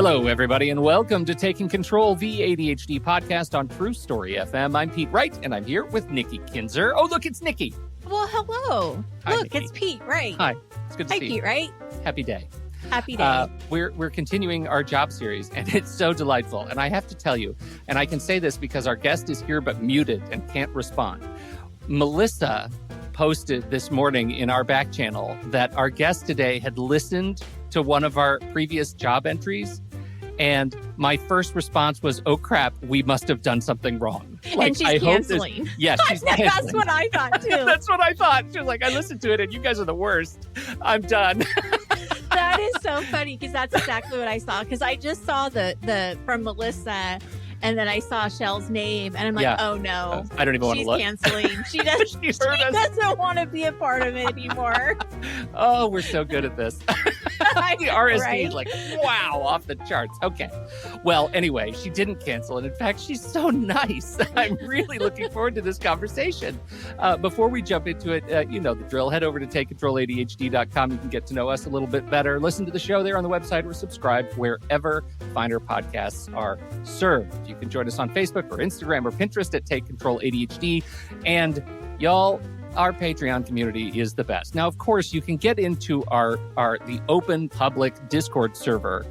Hello, everybody, and welcome to Taking Control, the ADHD podcast on True Story FM. I'm Pete Wright, and I'm here with Nikki Kinzer. Oh, look, it's Nikki. Well, hello. Hi, Look, Nikki. it's Pete Wright. Hi, it's good to Hi, see you. Pete Wright. Happy day. Happy day. We're continuing our job series, and it's so delightful. And I have to tell you, and I can say this because our guest is here but muted and can't respond. Melissa posted this morning in our back channel that our guest today had listened to one of our previous job entries. And my first response was, oh, crap, we must have done something wrong. And she's canceling. Yes, she's canceling. That's what I thought, too. That's what I thought. She was like, I listened to it, and you guys are the worst. I'm done. That is so funny, because that's exactly what I saw. Because I just saw the from Melissa, and then I saw Shell's name, and I'm like, oh, no. I don't even want to look. She's canceling. She doesn't want to be a part of it anymore. Oh, we're so good at this. The RSD right? is like, wow, off the charts. Okay. Well, anyway, she didn't cancel. And in fact, she's so nice. I'm really looking forward to this conversation. Before we jump into it, you know the drill. Head over to takecontroladhd.com. You can get to know us a little bit better. Listen to the show there on the website or subscribe wherever finer podcasts are served. You can join us on Facebook or Instagram or Pinterest at Take Control ADHD. And y'all, our Patreon community is the best. Now, of course, you can get into the open public Discord server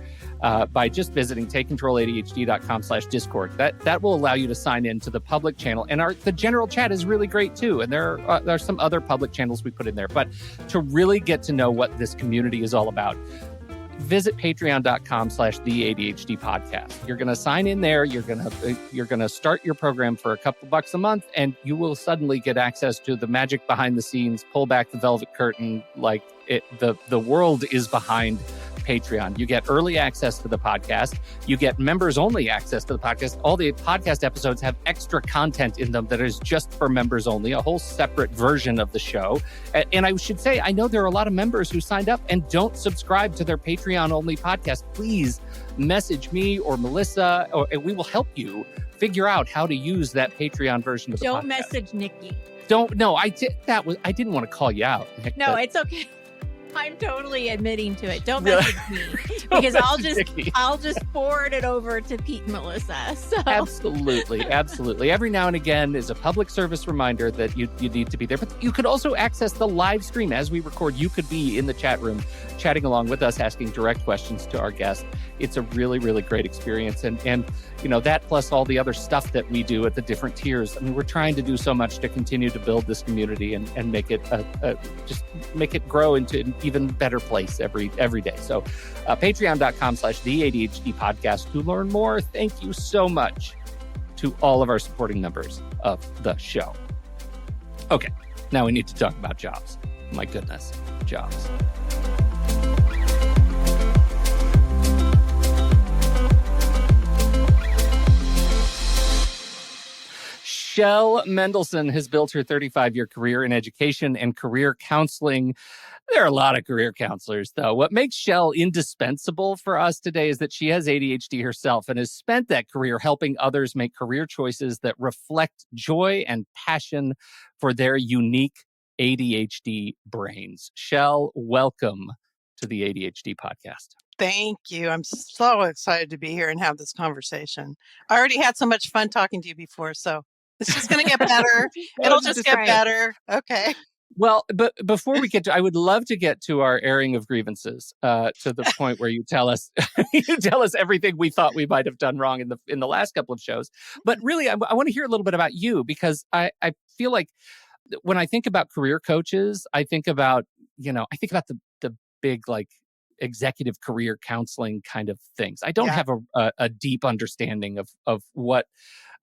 by just visiting takecontroladhd.com/Discord. That will allow you to sign in to the public channel. And the general chat is really great, too. And there are some other public channels we put in there. But to really get to know what this community is all about, visit patreon.com/the ADHD podcast. You're going to sign in there. You're going to start your program for a couple bucks a month, and you will suddenly get access to the magic behind the scenes, pull back the velvet curtain, like the world is behind Patreon. You get early access to the podcast. You get members-only access to the podcast. All the podcast episodes have extra content in them that is just for members only, a whole separate version of the show. And I should say, I know there are a lot of members who signed up and don't subscribe to their Patreon-only podcast. Please message me or Melissa, and we will help you figure out how to use that Patreon version of the podcast. Don't message Nikki. I didn't want to call you out, Nick, No, it's okay. I'm totally admitting to it. Don't message me, because I'll just forward it over to Pete and Melissa. So. Absolutely. Every now and again is a public service reminder that you need to be there. But you could also access the live stream as we record. You could be in the chat room chatting along with us, asking direct questions to our guests. It's a really, really great experience. And you know, that plus all the other stuff that we do at the different tiers. I mean, we're trying to do so much to continue to build this community and make it just make it grow into an even better place every day. So patreon.com/the ADHD podcast to learn more. Thank you so much to all of our supporting members of the show. Okay, now we need to talk about jobs. My goodness, jobs. Shell Mendelson has built her 35-year career in education and career counseling. There are a lot of career counselors, though. What makes Shell indispensable for us today is that she has ADHD herself and has spent that career helping others make career choices that reflect joy and passion for their unique ADHD brains. Shell, welcome to the ADHD podcast. Thank you. I'm so excited to be here and have this conversation. I already had so much fun talking to you before, so it's just going to get better. It'll just get better. Okay. Well, but before we get to, I would love to get to our airing of grievances to the point where you tell us everything we thought we might have done wrong in the last couple of shows. But really, I want to hear a little bit about you, because I feel like when I think about career coaches, I think about the big, like, executive career counseling kind of things. I don't have a deep understanding of what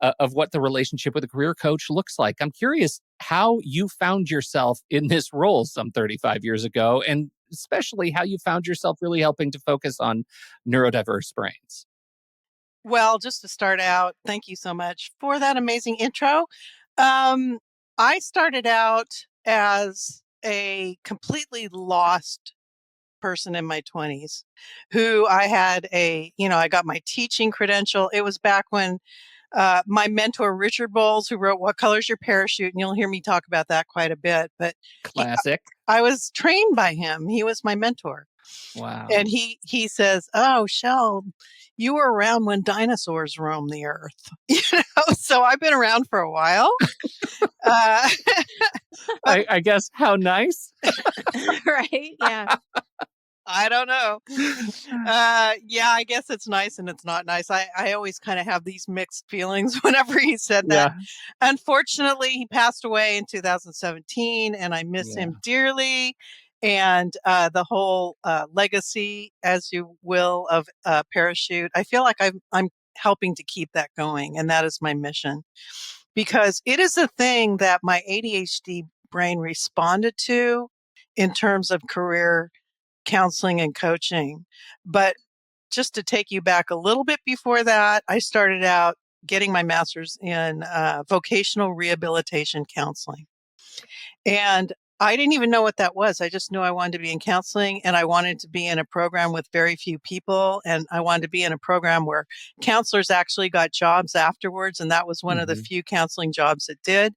the relationship with a career coach looks like. I'm curious how you found yourself in this role some 35 years ago, and especially how you found yourself really helping to focus on neurodiverse brains. Well, just to start out, thank you so much for that amazing intro. I started out as a completely lost person in my 20s who I had I got my teaching credential. It was back when my mentor, Richard Bolles, who wrote What Color's Your Parachute, and you'll hear me talk about that quite a bit. But classic. I was trained by him. He was my mentor. Wow. And he says, "Oh, Shell, you were around when dinosaurs roamed the earth." So I've been around for a while. Uh, I guess how nice. Right? Yeah. I don't know. Yeah, I guess it's nice and it's not nice. I always kind of have these mixed feelings whenever he said that. Yeah. Unfortunately, he passed away in 2017, and I miss him dearly. And the whole legacy, as you will, of Parachute, I feel like I'm helping to keep that going, and that is my mission. Because it is a thing that my ADHD brain responded to in terms of career counseling and coaching. But just to take you back a little bit before that, I started out getting my master's in vocational rehabilitation counseling. And I didn't even know what that was. I just knew I wanted to be in counseling, and I wanted to be in a program with very few people. And I wanted to be in a program where counselors actually got jobs afterwards. And that was one of the few counseling jobs that did.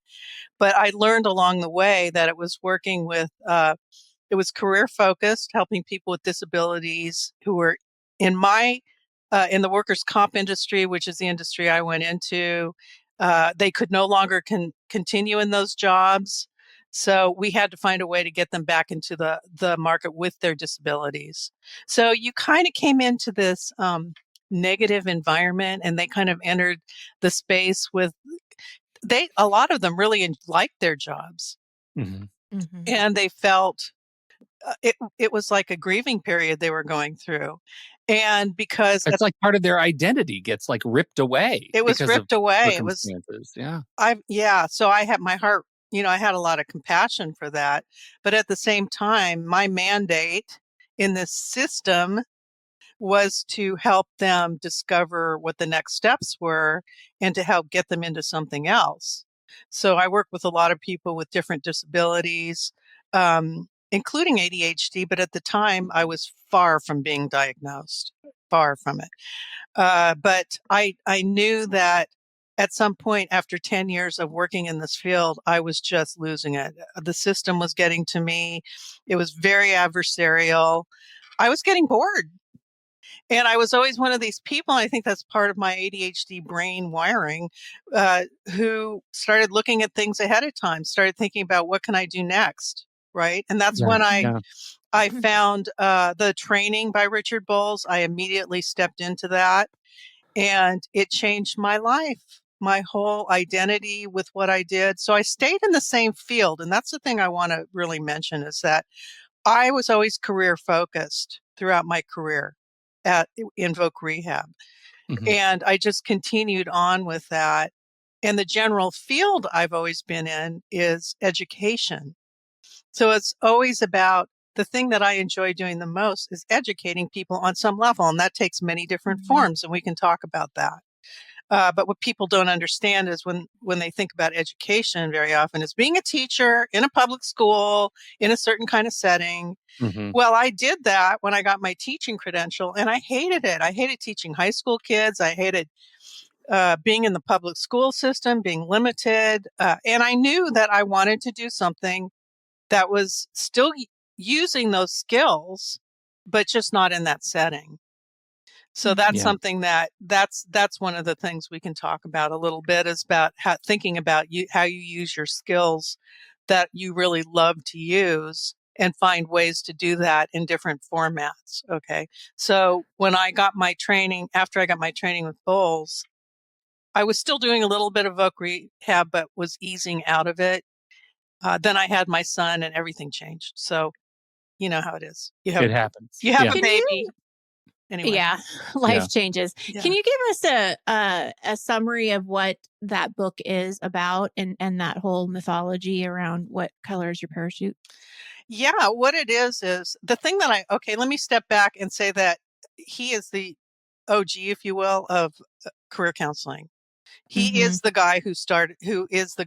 But I learned along the way that it was working with it was career focused, helping people with disabilities who were in in the workers' comp industry, which is the industry I went into. They could no longer continue in those jobs. So we had to find a way to get them back into the market with their disabilities. So you kind of came into this negative environment, and they kind of entered the space with a lot of them really liked their jobs. And they felt it was like a grieving period they were going through. And because it's like part of their identity gets like ripped away. It was ripped away. It was, so I had my heart, I had a lot of compassion for that. But at the same time, my mandate in this system was to help them discover what the next steps were and to help get them into something else. So I work with a lot of people with different disabilities, including ADHD, but at the time I was far from being diagnosed, far from it. But I knew that at some point after 10 years of working in this field, I was just losing it. The system was getting to me. It was very adversarial. I was getting bored. And I was always one of these people, I think that's part of my ADHD brain wiring, who started looking at things ahead of time, started thinking about what can I do next, right? And that's when I found the training by Richard Bolles. I immediately stepped into that, and it changed my life, my whole identity with what I did. So I stayed in the same field, and that's the thing I want to really mention is that I was always career focused throughout my career at Invoke Rehab. And I just continued on with that. And the general field I've always been in is education. So it's always about the thing that I enjoy doing the most is educating people on some level. And that takes many different forms, and we can talk about that. But what people don't understand is when they think about education very often is being a teacher in a public school in a certain kind of setting. Well, I did that when I got my teaching credential, and I hated it. I hated teaching high school kids. I hated being in the public school system, being limited. And I knew that I wanted to do something that was still using those skills, but just not in that setting. So that's something that's one of the things we can talk about a little bit is about thinking about how you use your skills that you really love to use and find ways to do that in different formats. Okay. So when I got my training, after I got my training with Bolles, I was still doing a little bit of voc rehab, but was easing out of it. Then I had my son and everything changed. So you know how it is. It happens. You have a baby. Anyway. Yeah, life changes. Yeah. Can you give us a summary of what that book is about and that whole mythology around what color is your parachute? Yeah, what it is the thing that let me step back and say that he is the OG, if you will, of career counseling. He is the guy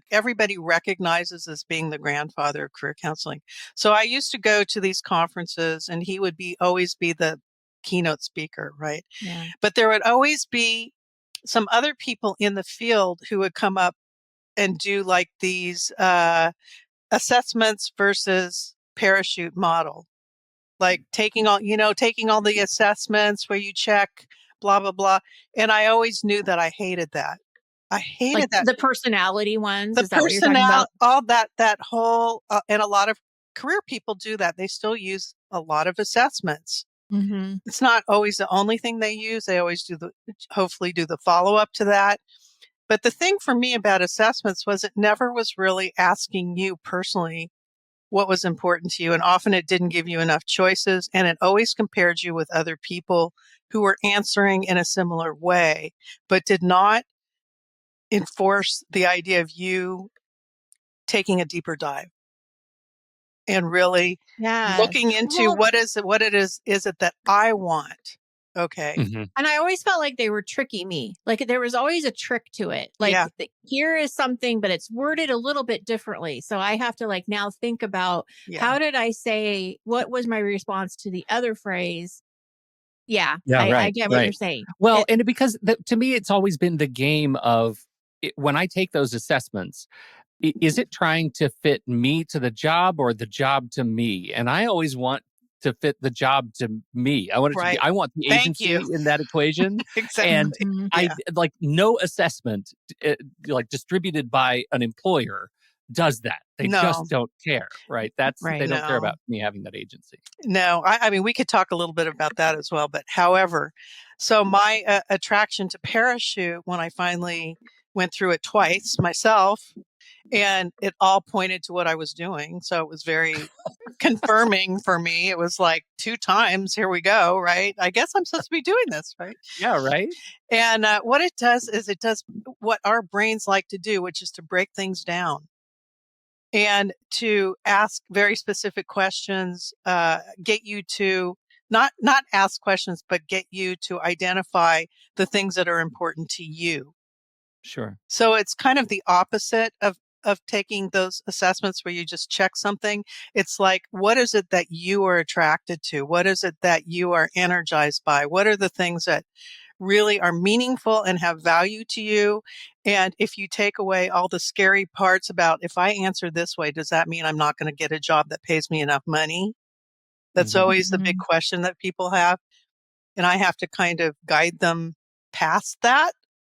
everybody recognizes as being the grandfather of career counseling. So I used to go to these conferences, and he would always be the keynote speaker, right? Yeah. But there would always be some other people in the field who would come up and do like these assessments versus parachute model. like taking all the assessments where you check blah, blah, blah. And I always knew that I hated that. I hated Like that. the personality ones. The Is that what you're talking about? all that whole, and a lot of career people do that. They still use a lot of assessments. Mm-hmm. It's not always the only thing they use. They always hopefully do the follow up to that. But the thing for me about assessments was it never was really asking you personally what was important to you. And often it didn't give you enough choices. And it always compared you with other people who were answering in a similar way, but did not enforce the idea of you taking a deeper dive and really looking into what it is it that I want. Okay. Mm-hmm. And I always felt like they were tricking me. Like there was always a trick to it. Like here is something, but it's worded a little bit differently. So I have to like now think about how did I say, what was my response to the other phrase? Yeah, I get what you're saying. Well, because to me, it's always been the game of when I take those assessments, is it trying to fit me to the job or the job to me? And I always want to fit the job to me. I want it to be, I want the agency in that equation. Exactly. And I like no assessment like distributed by an employer does that. They just don't care, right? They don't care about me having that agency. No, I mean, we could talk a little bit about that as well. But however, so my attraction to Parachute, when I finally went through it twice myself, and it all pointed to what I was doing. So it was very confirming for me. It was like 2 times, here we go, right? I guess I'm supposed to be doing this, right? Yeah, right. And what it does is it does what our brains like to do, which is to break things down and to ask very specific questions, get you to not ask questions, but get you to identify the things that are important to you. Sure. So it's kind of the opposite of taking those assessments where you just check something. It's like, what is it that you are attracted to? What is it that you are energized by? What are the things that really are meaningful and have value to you? And if you take away all the scary parts about, if I answer this way, does that mean I'm not going to get a job that pays me enough money? That's always the big question that people have. And I have to kind of guide them past that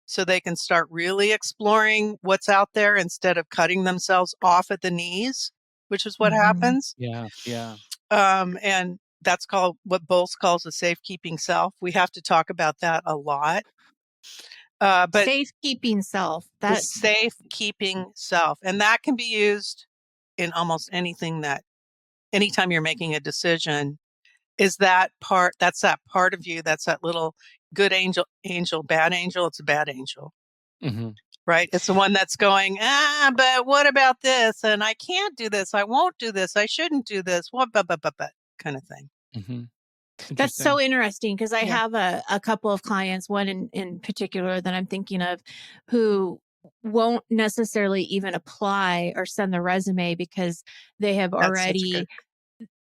so they can start really exploring what's out there instead of cutting themselves off at the knees, which is what happens. Yeah. Yeah. And that's called what Bolles calls a safekeeping self. We have to talk about that a lot. But safekeeping self, the safekeeping self. And that can be used in almost anything anytime you're making a decision, that's that part of you. That's that little good angel, bad angel. It's a bad angel, right? It's the one that's going, but what about this? And I can't do this. I won't do this. I shouldn't do this. What, but kind of thing. That's so interesting because I have a couple of clients, one in particular that I'm thinking of, who won't necessarily even apply or send the resume because they have already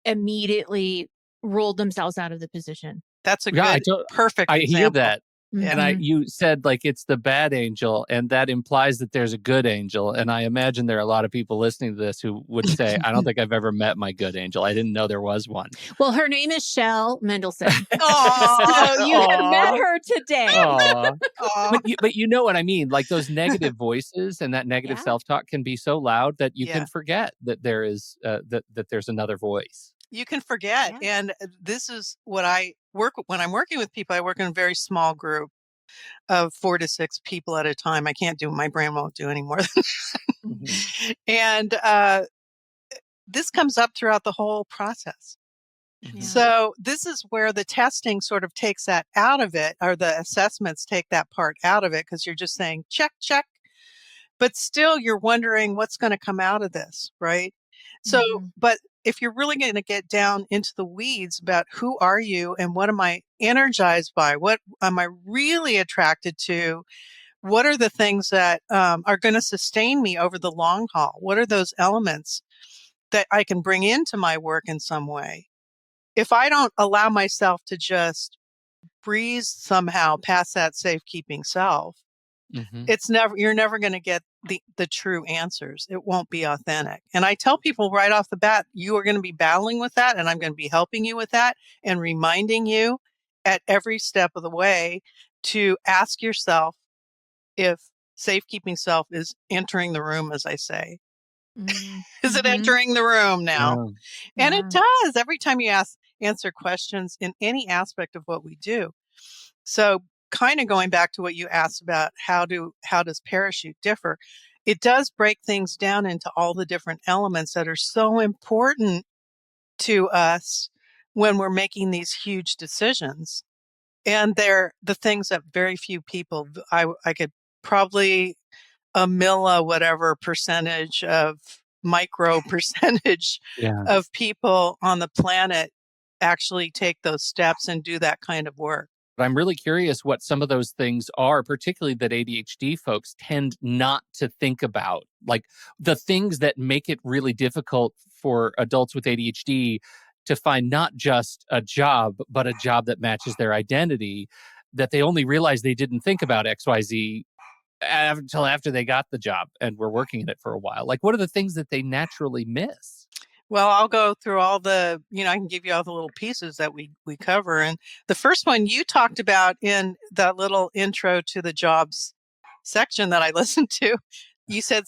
immediately ruled themselves out of the position. That's a good, perfect example. I hear that. And you said like it's the bad angel, and that implies that there's a good angel. And I imagine there are a lot of people listening to this who would say, I don't think I've ever met my good angel. I didn't know there was one. Well, her name is Shell Mendelson. So you have met her today. But you know what I mean? Like those negative voices and that negative self-talk can be so loud that you can forget that there is that there's another voice. You can forget. Yeah. And this is what when I'm working with people, I work in a very small group of 4 to 6 people at a time. My brain won't do any more than that. And this comes up throughout the whole process. So this is where the testing sort of takes that out of it, or the assessments take that part out of it, because you're just saying, check, check. But still, you're wondering what's going to come out of this, right? So, but if you're really going to get down into the weeds about who are you and what am I energized by, what am I really attracted to, what are the things that are going to sustain me over the long haul? What are those elements that I can bring into my work in some way? If I don't allow myself to just breeze somehow past that safekeeping self, Mm-hmm. You're never going to get the true answers. It won't be authentic. And I tell people right off the bat, you are going to be battling with that, and I'm going to be helping you with that and reminding you at every step of the way to ask yourself if safekeeping self is entering the room, as I say. Mm-hmm. Is it entering the room now? Yeah. And it does every time you answer questions in any aspect of what we do. So kind of going back to what you asked about how does parachute differ? It does break things down into all the different elements that are so important to us when we're making these huge decisions. And they're the things that very few people, I could probably whatever percentage of micro percentage Yeah. of people on the planet actually take those steps and do that kind of work. But I'm really curious what some of those things are, particularly that ADHD folks tend not to think about, like the things that make it really difficult for adults with ADHD to find not just a job, but a job that matches their identity, that they only realize they didn't think about XYZ until after they got the job and were working in it for a while. Like, what are the things that they naturally miss? Well, I'll go through all I can give you all the little pieces that we cover. And the first one you talked about in that little intro to the jobs section that I listened to, you said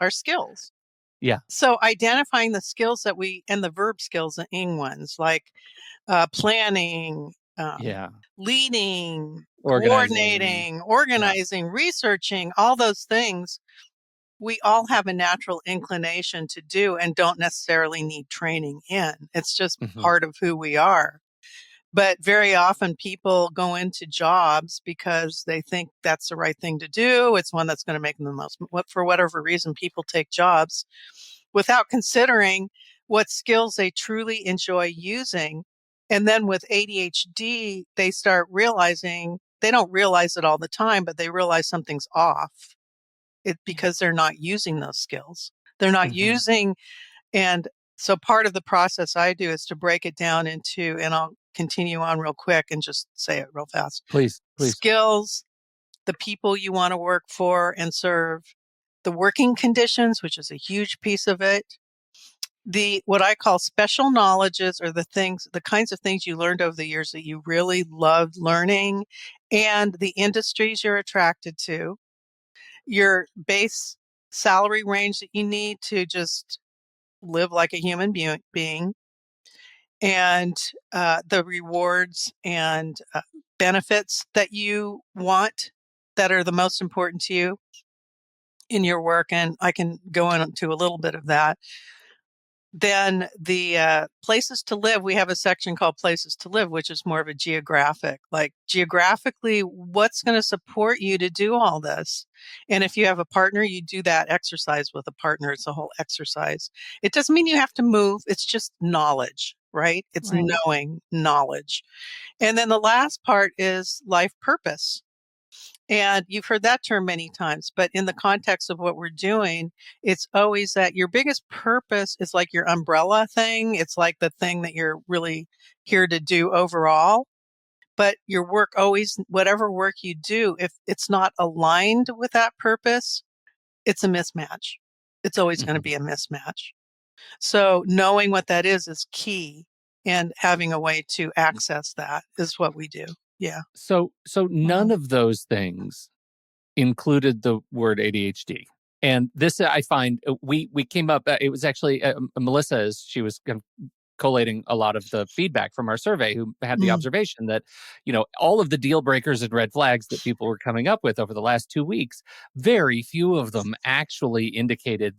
our skills. Yeah. So identifying the skills and the verb skills, the ing ones, like planning, leading, coordinating, organizing, researching, all those things we all have a natural inclination to do and don't necessarily need training in. It's just part of who we are. But very often people go into jobs because they think that's the right thing to do. It's one that's going to make them the most, for whatever reason, people take jobs without considering what skills they truly enjoy using. And then with ADHD, they start realizing, they don't realize it all the time, but they realize something's off. Because they're not using those skills. They're not using, and so part of the process I do is to break it down into, and I'll continue on real quick and just say it real fast. Please. Skills, the people you want to work for and serve, the working conditions, which is a huge piece of it, what I call special knowledges, or the kinds of things you learned over the years that you really loved learning, and the industries you're attracted to, your base salary range that you need to just live like a human being, and the rewards and benefits that you want that are the most important to you in your work. And I can go into a little bit of that. Then the places to live, we have a section called places to live, which is more of a geographically, what's going to support you to do all this? And if you have a partner, you do that exercise with a partner. It's a whole exercise. It doesn't mean you have to move. It's just knowledge, right? It's knowing knowledge. And then the last part is life purpose. And you've heard that term many times, but in the context of what we're doing, it's always that your biggest purpose is like your umbrella thing. It's like the thing that you're really here to do overall. But your work always, whatever work you do, if it's not aligned with that purpose, it's a mismatch. It's always going to be a mismatch. So knowing what that is key, and having a way to access that is what we do. Yeah. So none of those things included the word ADHD. And this, I find, we came up, it was actually Melissa, as she was collating a lot of the feedback from our survey, who had the observation that, all of the deal breakers and red flags that people were coming up with over the last 2 weeks, very few of them actually indicated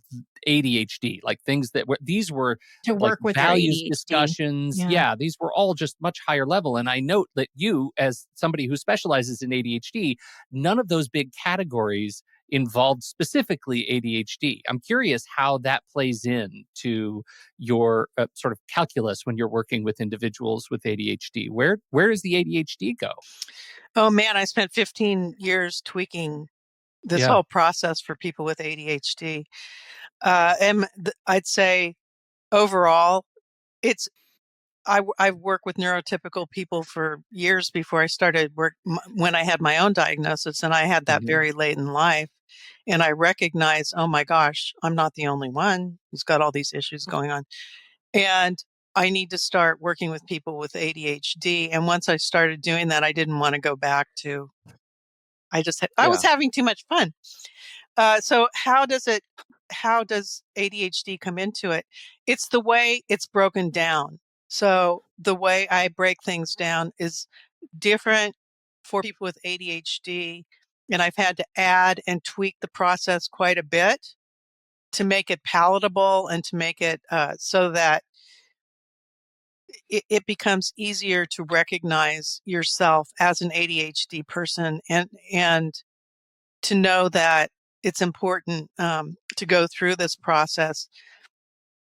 ADHD, like things that these were to work with values ADHD discussions. Yeah, these were all just much higher level. And I note that you, as somebody who specializes in ADHD, none of those big categories involved specifically ADHD. I'm curious how that plays in to your sort of calculus when you're working with individuals with ADHD. Where does the ADHD go? Oh man, I spent 15 years tweaking this whole process for people with ADHD. And I'd say overall, it's I've worked with neurotypical people for years before I started when I had my own diagnosis, and I had that very late in life. And I recognized, oh my gosh, I'm not the only one who's got all these issues going on. And I need to start working with people with ADHD. And once I started doing that, I didn't want to go back to, I was having too much fun. So how does ADHD come into it? It's the way it's broken down. So the way I break things down is different for people with ADHD. And I've had to add and tweak the process quite a bit to make it palatable and to make it so that it becomes easier to recognize yourself as an ADHD person and to know that it's important to go through this process,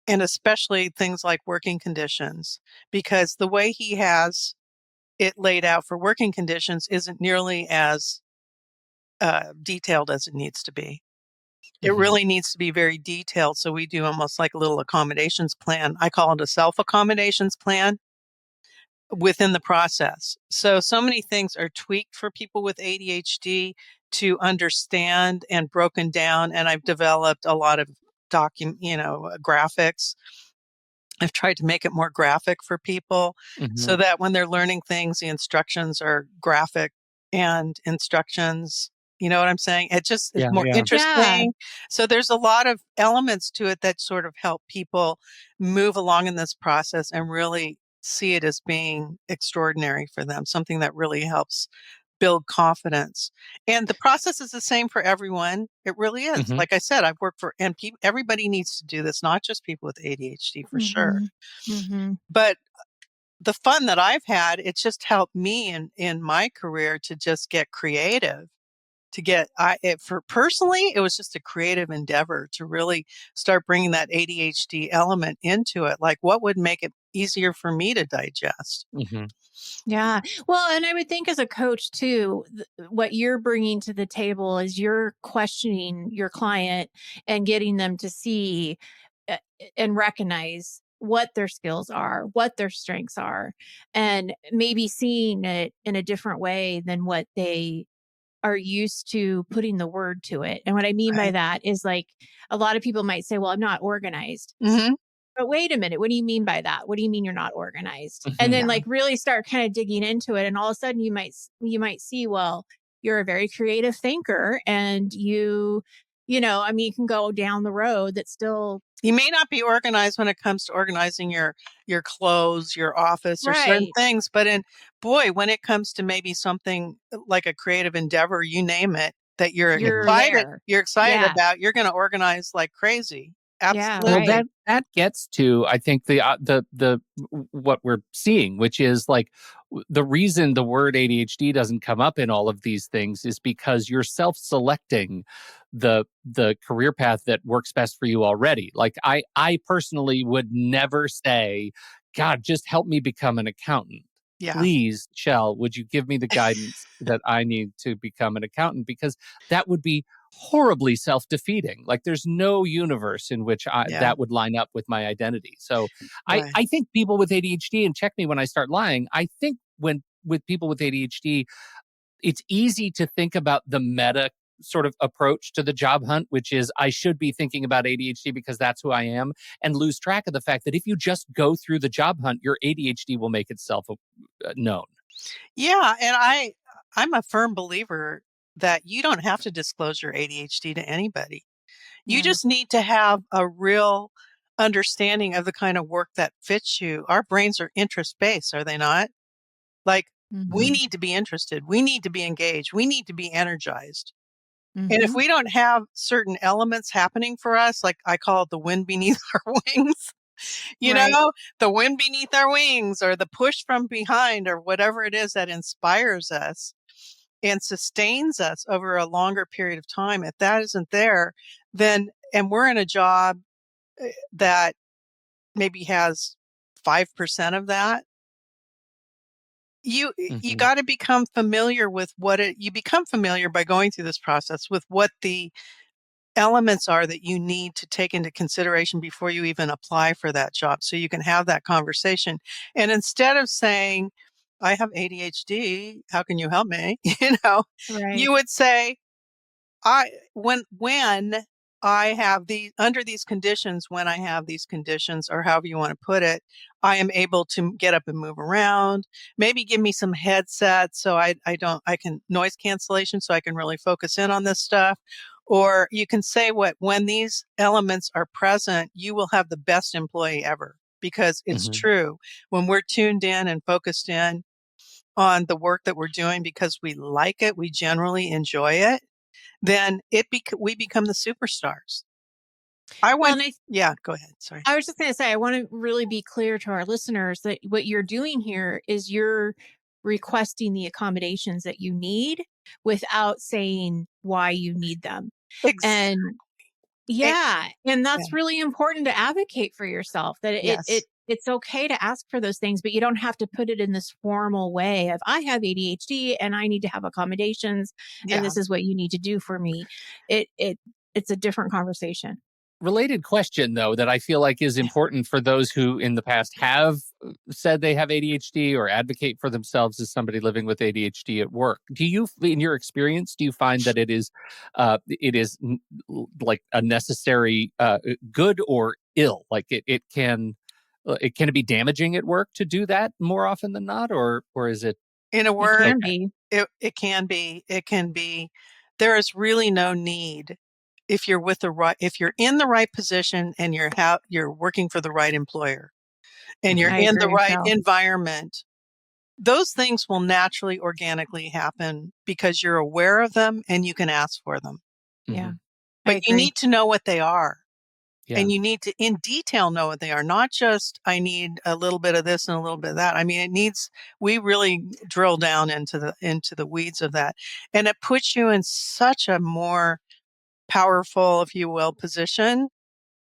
and especially things like working conditions, because the way he has it laid out for working conditions isn't nearly as detailed as it needs to be. It really needs to be very detailed. So we do almost like a little accommodations plan. I call it a self-accommodations plan within the process. So many things are tweaked for people with ADHD to understand and broken down. And I've developed a lot of graphics. I've tried to make it more graphic for people so that when they're learning things, the instructions are graphic and instructions. You know what I'm saying? It's more interesting. Yeah. So there's a lot of elements to it that sort of help people move along in this process and really see it as being extraordinary for them, something that really helps build confidence. And the process is the same for everyone. It really is. Like I said, I've worked for, and everybody needs to do this, not just people with ADHD for sure. But the fun that I've had, it's just helped me in my career to just get creative. Personally, it was just a creative endeavor to really start bringing that ADHD element into it. Like, what would make it easier for me to digest? Yeah. Well, and I would think as a coach too, what you're bringing to the table is you're questioning your client and getting them to see and recognize what their skills are, what their strengths are, and maybe seeing it in a different way than what they are used to putting the word to it. And what I mean by that is, like, a lot of people might say, well, I'm not organized. But wait a minute, what do you mean by that? What do you mean you're not organized? And then like really start kind of digging into it. And all of a sudden you might see, well, you're a very creative thinker, and you can go down the road that still. You may not be organized when it comes to organizing your clothes, your office, or certain things, but when it comes to maybe something like a creative endeavor, you name it, that you're excited about, you're going to organize like crazy. Absolutely. Well, that gets to, I think, the what we're seeing, which is like the reason the word ADHD doesn't come up in all of these things is because you're self-selecting the career path that works best for you already. Like I personally would never say, God, just help me become an accountant. Please, Shell, would you give me the guidance that I need to become an accountant? Because that would be horribly self-defeating. Like there's no universe in which that would line up with my identity. So I think people with ADHD, and check me when I start lying, I think with people with ADHD, it's easy to think about the meta sort of approach to the job hunt, which is I should be thinking about ADHD because that's who I am, and lose track of the fact that if you just go through the job hunt, your ADHD will make itself known. Yeah. And I'm a firm believer that you don't have to disclose your ADHD to anybody. You just need to have a real understanding of the kind of work that fits you. Our brains are interest-based, are they not? Like, we need to be interested. We need to be engaged. We need to be energized. And if we don't have certain elements happening for us, like I call it the wind beneath our wings, the wind beneath our wings, or the push from behind, or whatever it is that inspires us and sustains us over a longer period of time. If that isn't there, then, and we're in a job that maybe has 5% of that, you got to become familiar with you become familiar by going through this process with what the elements are that you need to take into consideration before you even apply for that job, so you can have that conversation. And instead of saying, I have ADHD, how can you help me? Right. You would say, when I have under these conditions, when I have these conditions, or however you want to put it, I am able to get up and move around. Maybe give me some headsets so I can noise cancellation so I can really focus in on this stuff. Or you can say when these elements are present, you will have the best employee ever, because it's true. When we're tuned in and focused in on the work that we're doing because we like it, we generally enjoy it, then we become the superstars. Yeah, go ahead. Sorry. I was just going to say, I want to really be clear to our listeners that what you're doing here is you're requesting the accommodations that you need without saying why you need them. Exactly. And that's really important to advocate for yourself, that Yes. it's okay to ask for those things, but you don't have to put it in this formal way of, I have ADHD and I need to have accommodations and this is what you need to do for me. It's a different conversation. Related question, though, that I feel like is important for those who in the past have said they have ADHD or advocate for themselves as somebody living with ADHD at work. Do you, in your experience, do you find that it is like a necessary good or ill? Like it can be damaging at work to do that more often than not, or is it? In a word, it can be. It can be. There is really no need. If you're in the right position and you're working for the right employer and you're in the right environment, those things will naturally, organically happen because you're aware of them and you can ask for them. Yeah. But you need to know what they are. Yeah. And you need to in detail know what they are, not just, I need a little bit of this and a little bit of that. I mean, we really drill down into the weeds of that. And it puts you in such a more powerful, if you will, position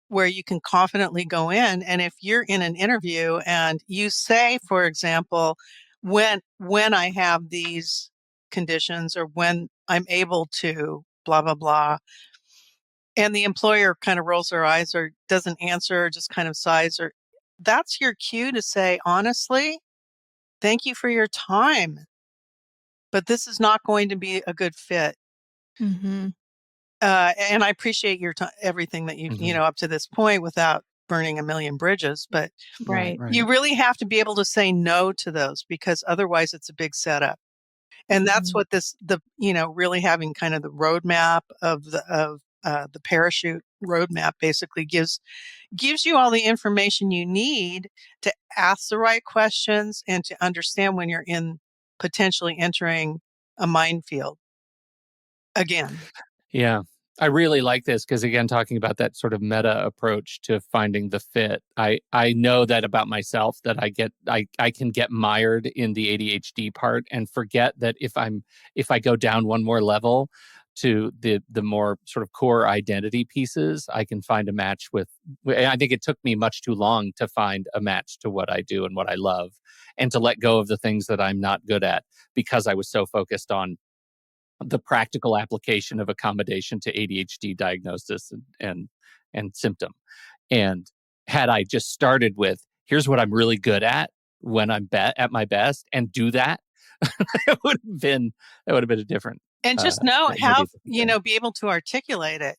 where you can confidently go in. And if you're in an interview and you say, for example, when I have these conditions, or when I'm able to blah, blah, blah, and the employer kind of rolls their eyes or doesn't answer, or just kind of sighs, or that's your cue to say, honestly, thank you for your time, but this is not going to be a good fit. And I appreciate your everything that you've, up to this point, without burning a million bridges, but you really have to be able to say no to those, because otherwise it's a big setup. And that's what really having kind of the roadmap of the parachute roadmap basically gives you all the information you need to ask the right questions and to understand when you're potentially entering a minefield again. Yeah. I really like this because, again, talking about that sort of meta approach to finding the fit, I know that about myself, that I can get mired in the ADHD part and forget that if I go down one more level to the more sort of core identity pieces, I can find a match with. I think it took me much too long to find a match to what I do and what I love, and to let go of the things that I'm not good at because I was so focused on the practical application of accommodation to ADHD diagnosis and symptom. And had I just started with, here's what I'm really good at when I'm at my best, and do that, it would have been a different. And just know how, be able to articulate it.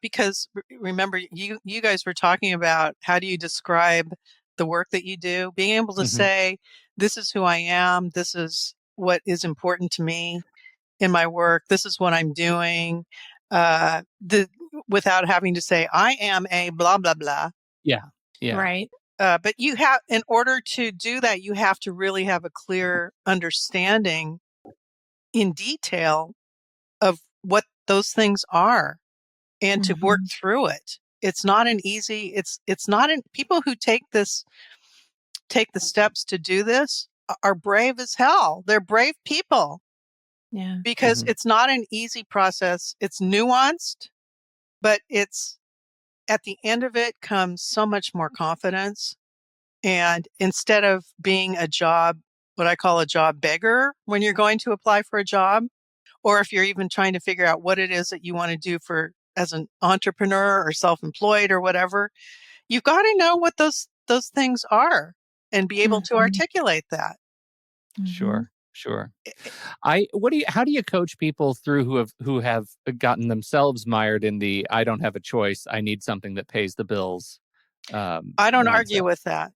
Because remember, you guys were talking about, how do you describe the work that you do? Being able to say, this is who I am. This is what is important to me in my work. This is what I'm doing. Without having to say, I am a blah, blah, blah. Yeah. Right. But in order to do that, you have to really have a clear understanding in detail of what those things are, and to work through it. It's not an easy, people who take the steps to do this are brave as hell. They're brave people. Yeah. Because it's not an easy process. It's nuanced, but at the end of it comes so much more confidence. And instead of being what I call a job beggar when you're going to apply for a job, or if you're even trying to figure out what it is that you want to do as an entrepreneur or self-employed or whatever, you've got to know what those things are and be able to articulate that. Sure. How do you coach people through who have gotten themselves mired in the I don't have a choice, I need something that pays the bills? I don't argue with that.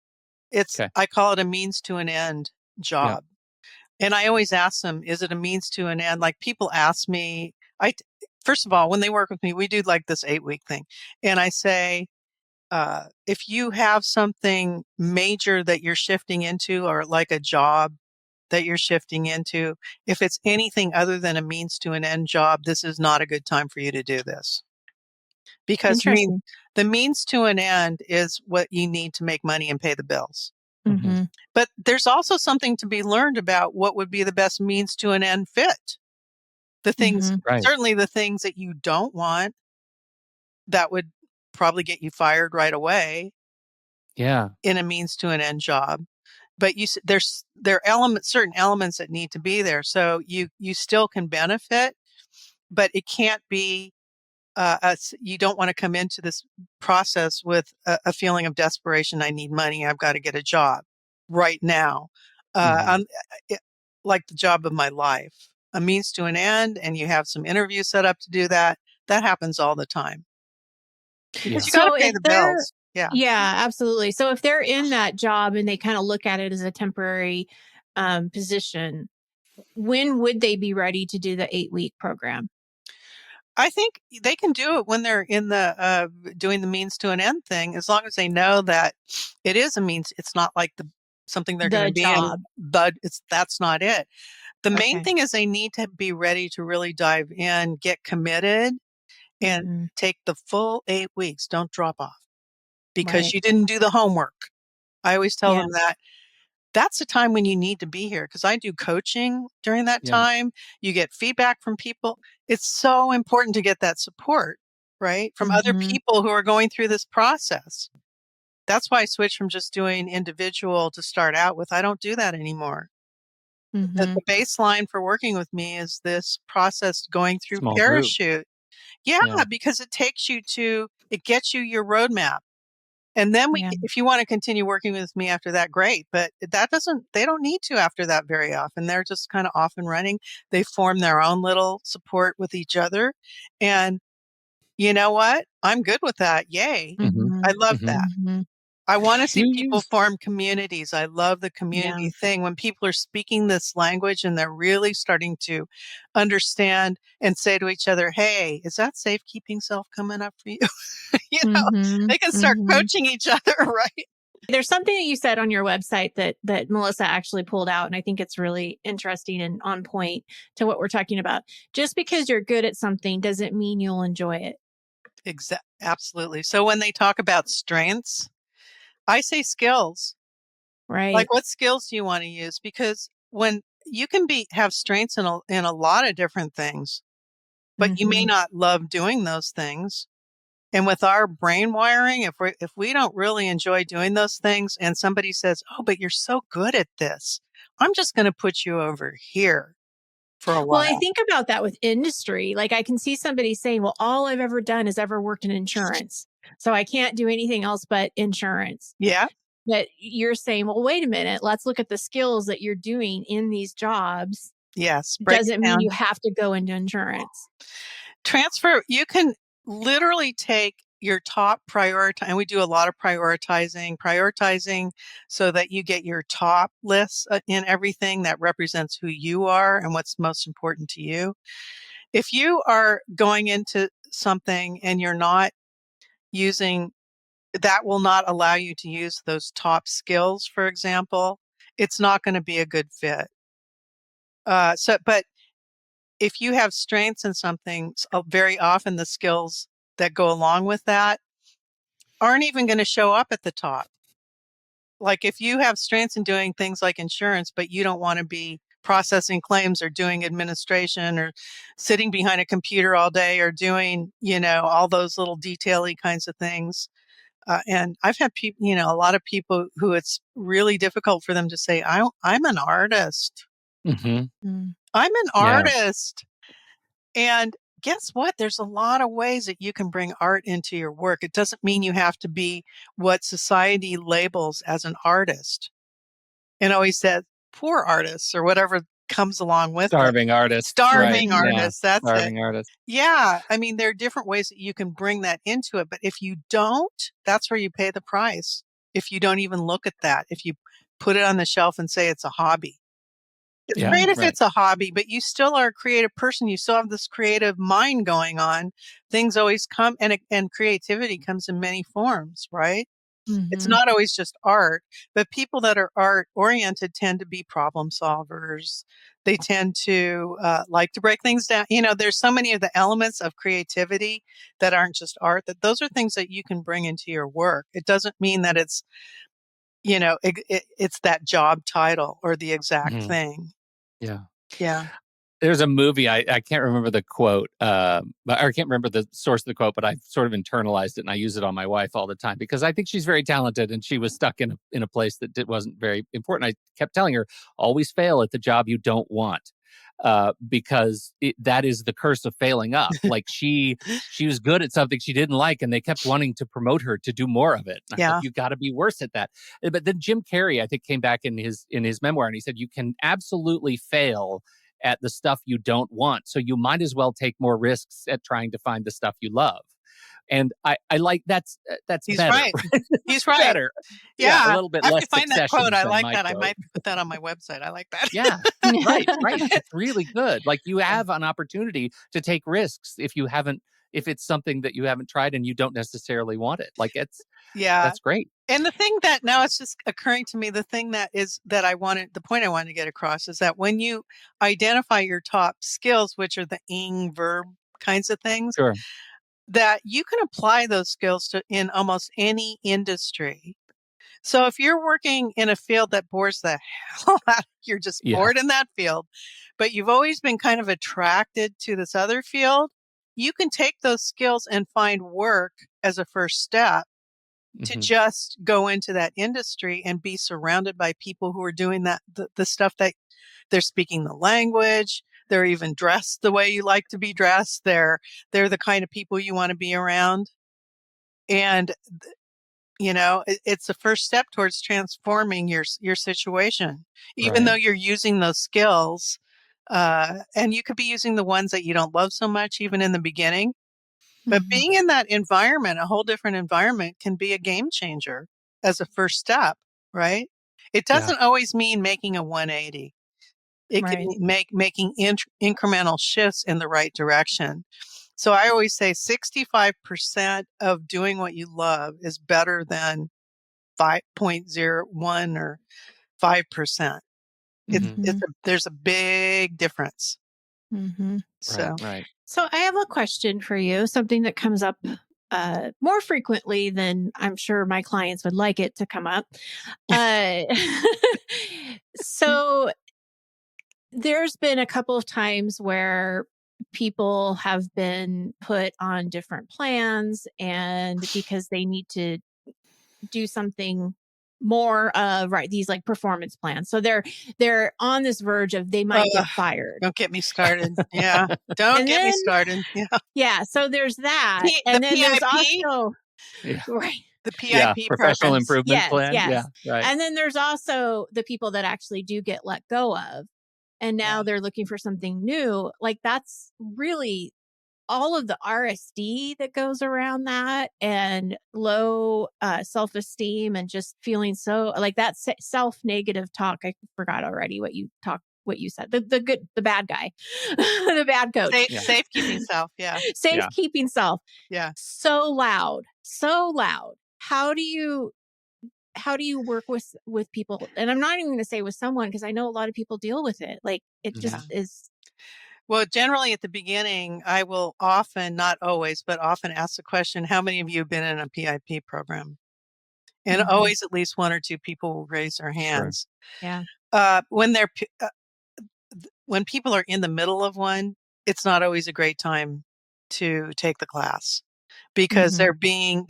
Okay. I call it a means to an end job. Yeah. And I always ask them, is it a means to an end? Like people ask me, first of all, when they work with me, we do like this 8-week thing. And I say, if you have something major that you're shifting into, or like a job that you're shifting into, if it's anything other than a means to an end job, this is not a good time for you to do this. Because the means to an end is what you need to make money and pay the bills. Mm-hmm. But there's also something to be learned about what would be the best means to an end fit. The things, certainly the things that you don't want, that would probably get you fired right away. Yeah. In a means to an end job. But there are certain elements that need to be there. So you still can benefit, but it can't be, you don't want to come into this process with a feeling of desperation. I need money. I've got to get a job right now. Like the job of my life, a means to an end, and you have some interviews set up to do that. That happens all the time. Because you got to pay the bills. Yeah, absolutely. So if they're in that job and they kind of look at it as a temporary position, when would they be ready to do the 8-week program? I think they can do it when they're in the doing the means to an end thing, as long as they know that it is a means. It's not like something they're going to be in, but that's not it. The main thing is they need to be ready to really dive in, get committed, and take the full 8 weeks. Don't drop off because you didn't do the homework. I always tell them that. That's the time when you need to be here, because I do coaching during that time. You get feedback from people. It's so important to get that support, right? From other people who are going through this process. That's why I switched from just doing individual to start out with. I don't do that anymore. The baseline for working with me is this process going through Small parachute. Group. Yeah, because it gets you your roadmap. And then if you want to continue working with me after that, great. But they don't need to after that very often. They're just kind of off and running. They form their own little support with each other. And you know what? I'm good with that. Yay. I love that. I want to see people form communities. I love the community thing. When people are speaking this language and they're really starting to understand and say to each other, hey, is that safekeeping self coming up for you? They can start coaching each other, right? There's something that you said on your website that Melissa actually pulled out, and I think it's really interesting and on point to what we're talking about. Just because you're good at something doesn't mean you'll enjoy it. Absolutely. So when they talk about strengths, I say skills. Right. Like, what skills do you want to use? Because when you can have strengths in a lot of different things, but you may not love doing those things. And with our brain wiring, if we don't really enjoy doing those things, and somebody says, "Oh, but you're so good at this, I'm just going to put you over here for a while." Well, I think about that with industry. Like, I can see somebody saying, "Well, all I've ever done is ever worked in insurance, so I can't do anything else but insurance." Yeah. But you're saying, well, wait a minute, let's look at the skills that you're doing in these jobs. Yes. Doesn't mean you have to go into insurance. You can literally take your top priority, and we do a lot of prioritizing so that you get your top lists in everything that represents who you are and what's most important to you. If you are going into something and you're not using, that will not allow you to use those top skills, for example, it's not going to be a good fit. But if you have strengths in something, very often the skills that go along with that aren't even going to show up at the top. Like if you have strengths in doing things like insurance, but you don't want to be processing claims or doing administration or sitting behind a computer all day or doing, all those little detail-y kinds of things. And I've had people, a lot of people who it's really difficult for them to say, I'm an artist. I'm an artist. And guess what? There's a lot of ways that you can bring art into your work. It doesn't mean you have to be what society labels as an artist and always says poor artists or whatever comes along with it. Starving artists. Starving right. artists. Yeah. That's Starving it. artists. Yeah. I mean, there are different ways that you can bring that into it. But if you don't, that's where you pay the price. If you don't even look at that, if you put it on the shelf and say it's a hobby. It's Yeah, great if right. it's a hobby, but you still are a creative person. You still have this creative mind going on. Things always come, and creativity comes in many forms, right? It's not always just art, but people that are art oriented tend to be problem solvers. They tend to like to break things down. You know, there's so many of the elements of creativity that aren't just art, that those are things that you can bring into your work. It doesn't mean that it's, you know, it's that job title or the exact Mhm. thing. Yeah. Yeah. There's a movie, I can't remember the quote, but I can't remember the source of the quote, but I've sort of internalized it and I use it on my wife all the time because I think she's very talented and she was stuck in a place that wasn't very important. I kept telling her, always fail at the job you don't want. Because that is the curse of failing up. Like she was good at something she didn't like, and they kept wanting to promote her to do more of it. And I Yeah. thought, you got to be worse at that. But then Jim Carrey, I think, came back in his memoir, and he said, you can absolutely fail at the stuff you don't want. So you might as well take more risks at trying to find the stuff you love. And I like that's He's better. right. He's right. Better. Yeah. A little bit I have less to find that Succession quote. I than like my that. I quote. might put that on my website. I like that. Yeah, right. It's really good. Like you have an opportunity to take risks if it's something that you haven't tried and you don't necessarily want it. Like Yeah. that's great. And the thing that now it's just occurring to me, the point I wanted to get across is that when you identify your top skills, which are the ing verb kinds of things, Sure. that you can apply those skills to in almost any industry. So if you're working in a field that bores the hell out of you, you're just bored in that field, but you've always been kind of attracted to this other field, you can take those skills and find work as a first step to just go into that industry and be surrounded by people who are doing that, the stuff that they're speaking the language. They're even dressed the way you like to be dressed. They're the kind of people you want to be around. And you know, it's the first step towards transforming your situation, even though you're using those skills. And you could be using the ones that you don't love so much, even in the beginning. But being in that environment, a whole different environment, can be a game changer as a first step, right? It doesn't always mean making a 180. It can making incremental shifts in the right direction. So I always say 65% of doing what you love is better than 5.01 or 5%. There's a big difference. So, Right. So I have a question for you, something that comes up more frequently than I'm sure my clients would like it to come up. So there's been a couple of times where people have been put on different plans, and because they need to do something more these like performance plans, so they're on this verge of they might get fired. Don't get me started. Yeah. Don't get me started. Yeah. So there's that. And then there's PIP? also Right. The PIP professional programs. improvement plan. Yes. Yeah, right. And then there's also the people that actually do get let go of, and now they're looking for something new. Like that's really all of the RSD that goes around that, and low self-esteem, and just feeling so like that self-negative talk. I forgot already what you said. The bad guy, the bad coach. Safekeeping self. Yeah. Safekeeping self. Yeah. So loud. How do you work with people? And I'm not even going to say with someone, because I know a lot of people deal with it. Like it just is. Well, generally at the beginning, I will often, not always, but often ask the question, how many of you have been in a PIP program? And always at least one or two people will raise their hands. Sure. Yeah. When people are in the middle of one, it's not always a great time to take the class, because there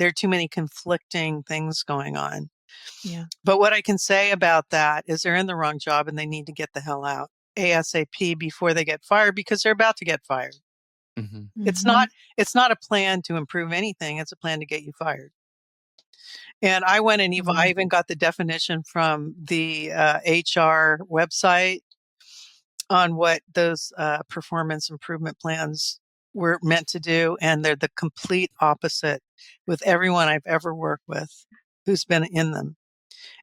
are too many conflicting things going on. Yeah. But what I can say about that is they're in the wrong job and they need to get the hell out ASAP before they get fired, because they're about to get fired. Mhm. It's not a plan to improve anything. It's a plan to get you fired. And I went and I even got the definition from the HR website on what those performance improvement plans were meant to do. And they're the complete opposite with everyone I've ever worked with who's been in them.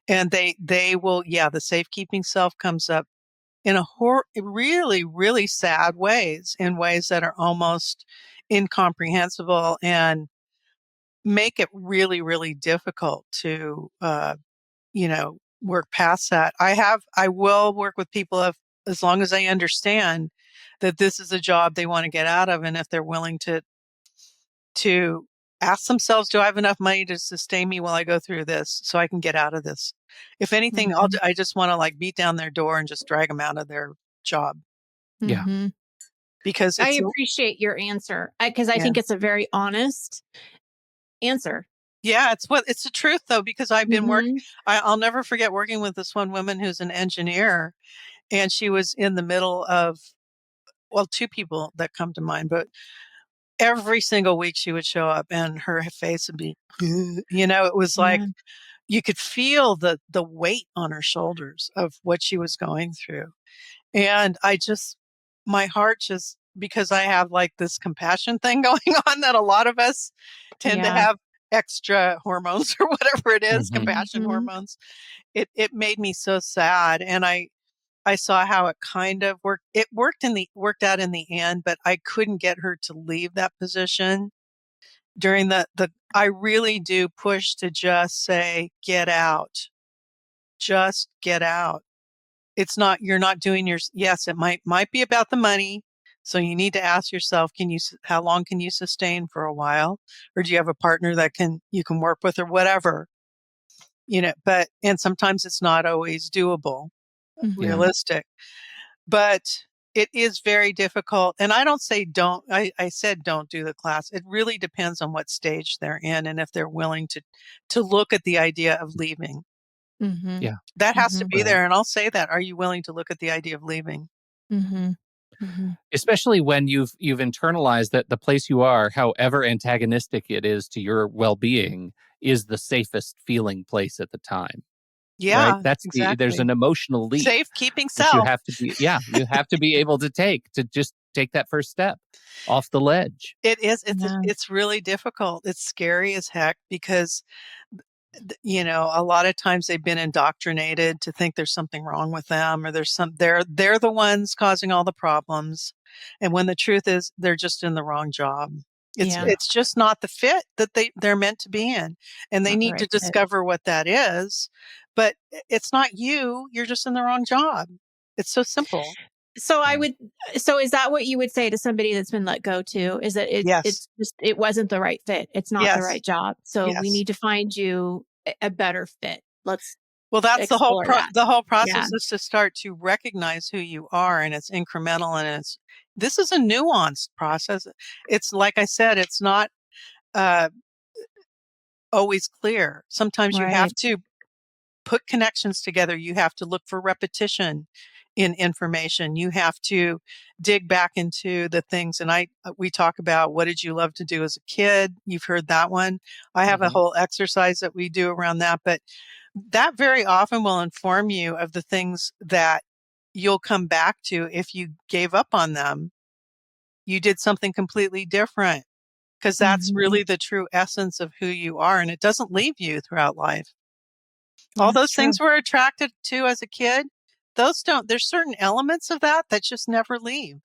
And they will, the safekeeping self comes up in really, really sad ways, in ways that are almost incomprehensible and make it really, really difficult to, work past that. I will work with people as long as I understand that this is a job they want to get out of. And if they're willing to ask themselves, do I have enough money to sustain me while I go through this so I can get out of this? If anything, I just want to like beat down their door and just drag them out of their job. Yeah. Because I appreciate your answer because I think it's a very honest answer. Yeah, it's the truth though, because I've been working. I'll never forget working with this one woman who's an engineer, and she was in the middle of, two people that come to mind, but every single week she would show up and her face would be, it was like you could feel the weight on her shoulders of what she was going through. And my heart just, because I have like this compassion thing going on that a lot of us tend to have extra hormones or whatever it is, compassion hormones. It made me so sad. And I saw how it kind of worked. It worked out in the end, but I couldn't get her to leave that position during I really do push to just say, get out, just get out. It's not, you're not doing yes, it might be about the money. So you need to ask yourself, how long can you sustain for a while? Or do you have a partner that you can work with or whatever? And sometimes it's not always doable, realistic, but it is very difficult. And I don't say I said don't do the class. It really depends on what stage they're in and if they're willing to look at the idea of leaving. Yeah. That has to be there. And I'll say that. Are you willing to look at the idea of leaving? Especially when you've internalized that the place you are, however antagonistic it is to your well-being, is the safest feeling place at the time. Yeah, right? That's exactly. There's an emotional leap. Safekeeping self. You have to be able to just take that first step off the ledge. It is. It's really difficult. It's scary as heck because a lot of times they've been indoctrinated to think there's something wrong with them, or they're the ones causing all the problems. And when the truth is they're just in the wrong job. It's just not the fit that they're meant to be in. And they need to discover what that is. But it's not you. You're just in the wrong job. It's so simple. So is that what you would say to somebody that's been let go too? Is that it wasn't the right fit. It's not the right job. So we need to find you a better fit. That's the whole process is to start to recognize who you are, and it's incremental, and this is a nuanced process. It's like I said, it's not always clear. Sometimes you have to put connections together. You have to look for repetition in information. You have to dig back into the things. And we talk about, what did you love to do as a kid? You've heard that one. I have a whole exercise that we do around that, but that very often will inform you of the things that you'll come back to if you gave up on them. You did something completely different, because that's really the true essence of who you are. And it doesn't leave you throughout life. All those things we're attracted to as a kid, there's certain elements of that just never leave.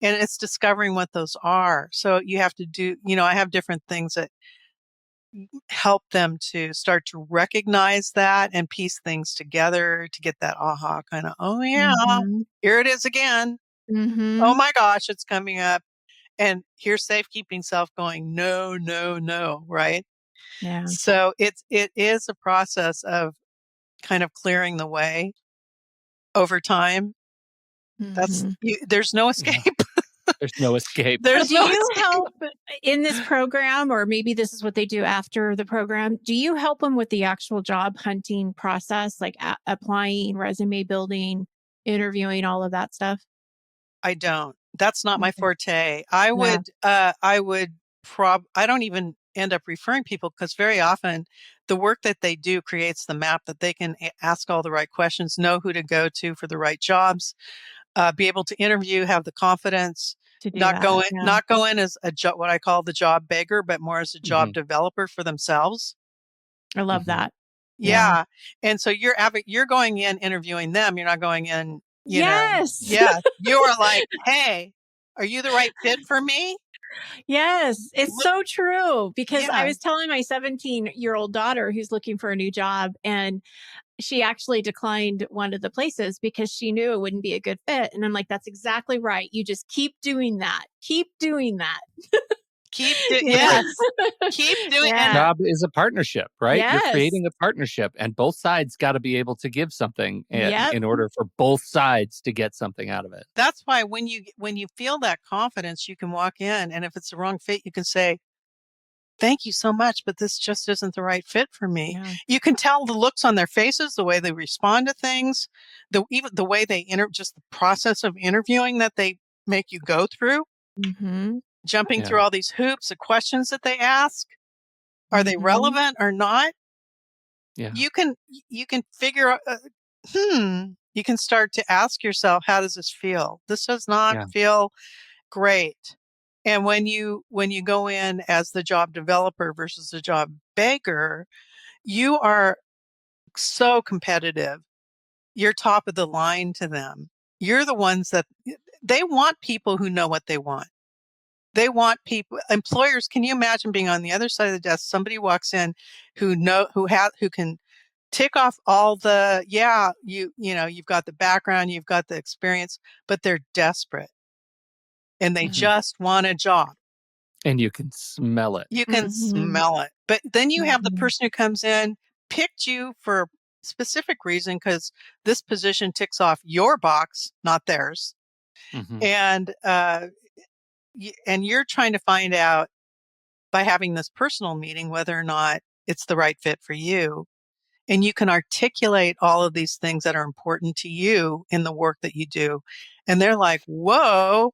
And it's discovering what those are. So you have to do, I have different things that help them to start to recognize that and piece things together to get that aha kind of, oh yeah, here it is again. Oh my gosh, it's coming up. And here's safekeeping self going, no, no, no, right? Yeah. So it is a process of kind of clearing the way over time. There's no escape. There's no escape. Do you help in this program, or maybe this is what they do after the program? Do you help them with the actual job hunting process, like applying, resume building, interviewing, all of that stuff? I don't. That's not my Okay. forte. I would I don't even end up referring people because very often the work that they do creates the map that they can ask all the right questions, know who to go to for the right jobs, be able to interview, have the confidence, To do not that. go in, Yeah. not go in as what I call the job beggar, but more as a job Mhm. developer for themselves. I love Mhm. that. Yeah. And so you're going in interviewing them. You're not going in, Yes. yeah, you are like, hey, are you the right fit for me? Yes. It's Look- so true because I Yeah. was telling my 17-year-old daughter who's looking for a new job, and she actually declined one of the places because she knew it wouldn't be a good fit. And I'm like, that's exactly right. You just keep doing that. Keep doing that. Yes. Keep doing Yeah. Job is a partnership, right? You're Yes. creating a partnership, and both sides got to be able to give something Yep. in order for both sides to get something out of it. That's why when you feel that confidence, you can walk in, and if it's the wrong fit, you can say, thank you so much, but this just isn't the right fit for me. Yeah. You can tell the looks on their faces, the way they respond to things, even the way they just the process of interviewing that they make you go through, Mm-hmm. jumping Yeah. through all these hoops of questions that they ask. Are they Mhm. relevant or not? Yeah. You can figure out, you can start to ask yourself, how does this feel? This does not Yeah. feel great. And when you go in as the job developer versus the job beggar, you are so competitive. You're top of the line to them. You're the ones that they want, people who know what they want. They want people, employers. Can you imagine being on the other side of the desk? Somebody walks in who can tick off all the, you've got the background, you've got the experience, but they're desperate and they Mhm. just want a job. And you can smell it. You can Mhm. smell it. But then you have the Mhm. person who comes in, picked you for a specific reason because this position ticks off your box, not theirs. Mhm. And and you're trying to find out by having this personal meeting whether or not it's the right fit for you. And you can articulate all of these things that are important to you in the work that you do. And they're like, whoa,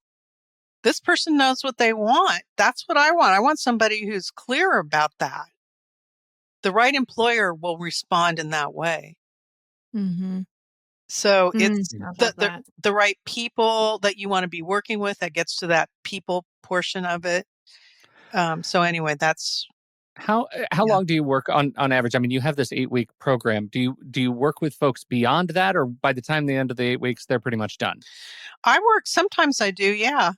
this person knows what they want. That's what I want. I want somebody who's clear about that. The right employer will respond in that way. Mm-hmm. So it's I love that. the right people that you want to be working with that gets to that people portion of it. So anyway, that's How Yeah. long do you work on average? I mean, you have this 8-week program. Do you work with folks beyond that, or by the time the end of the 8 weeks, they're pretty much done? I work. Sometimes I do, yeah.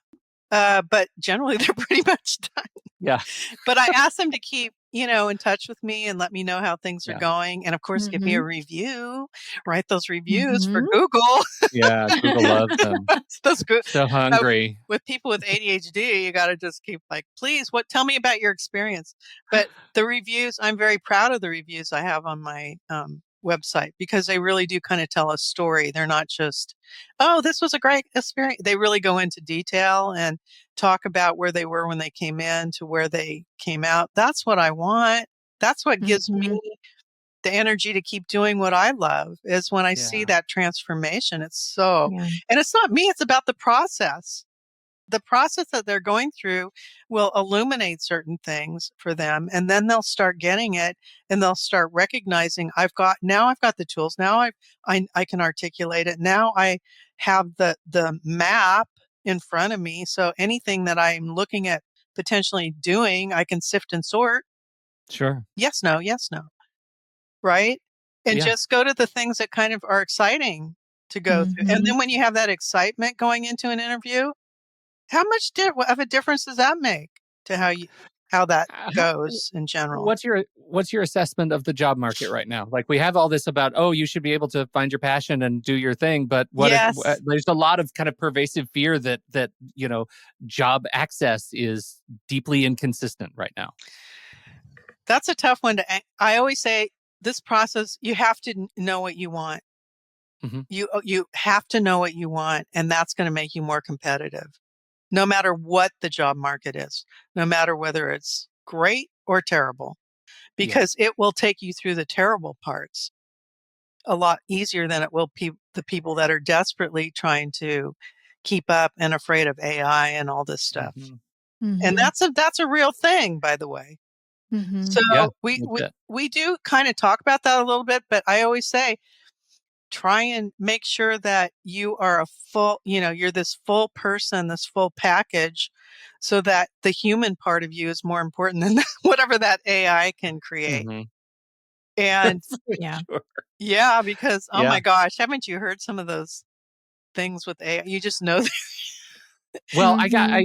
But generally they're pretty much done. Yeah. But I ask them to keep, in touch with me and let me know how things are Yeah. going. And of course, give me a Mhm. review, write those reviews for Mhm. Google. Yeah. Google loves them. That's good. So hungry. With people with ADHD, you got to just keep like, please, tell me about your experience. But the reviews, I'm very proud of the reviews I have on my website because they really do kind of tell a story. They're not just, oh, this was a great experience. They really go into detail and talk about where they were when they came in to where they came out. That's what I want. That's what gives me Mhm. the energy to keep doing what I love is when I see Yeah. that transformation. It's so, Yeah. and it's not me, it's about the process. The process that they're going through will illuminate certain things for them. And then they'll start getting it and they'll start recognizing I've got the tools. Now I can articulate it. Now I have the map in front of me. So anything that I'm looking at potentially doing, I can sift and sort. Sure. Yes, no, yes, no. Right? And Yeah. just go to the things that kind of are exciting to go through. And Mhm. then when you have that excitement going into an interview, how much of a difference does that make to how that How, goes in general? what's your assessment of the job market right now? Like, we have all this about, oh, you should be able to find your passion and do your thing, but Yes, there's a lot of kind of pervasive fear that job access is deeply inconsistent right now. that's a tough one to. I always say this process, you have to know what you want. Mhm. You have to know what you want, and that's going to make you more competitive. No matter what the job market is, no matter whether it's great or terrible, Yeah. because it will take you through the terrible parts a lot easier than it will the people that are desperately trying to keep up and afraid of AI and all this stuff. Mhm. And that's a real thing, by the way. So Yeah, we do kind of talk about that a little bit, but I always say, try and make sure that you are you're this full person, this full package, so that the human part of you is more important than whatever that AI can create. Mhm. And Yeah. Sure. yeah, because, oh Yeah. my gosh, haven't you heard some of those things with AI? You just know. Well,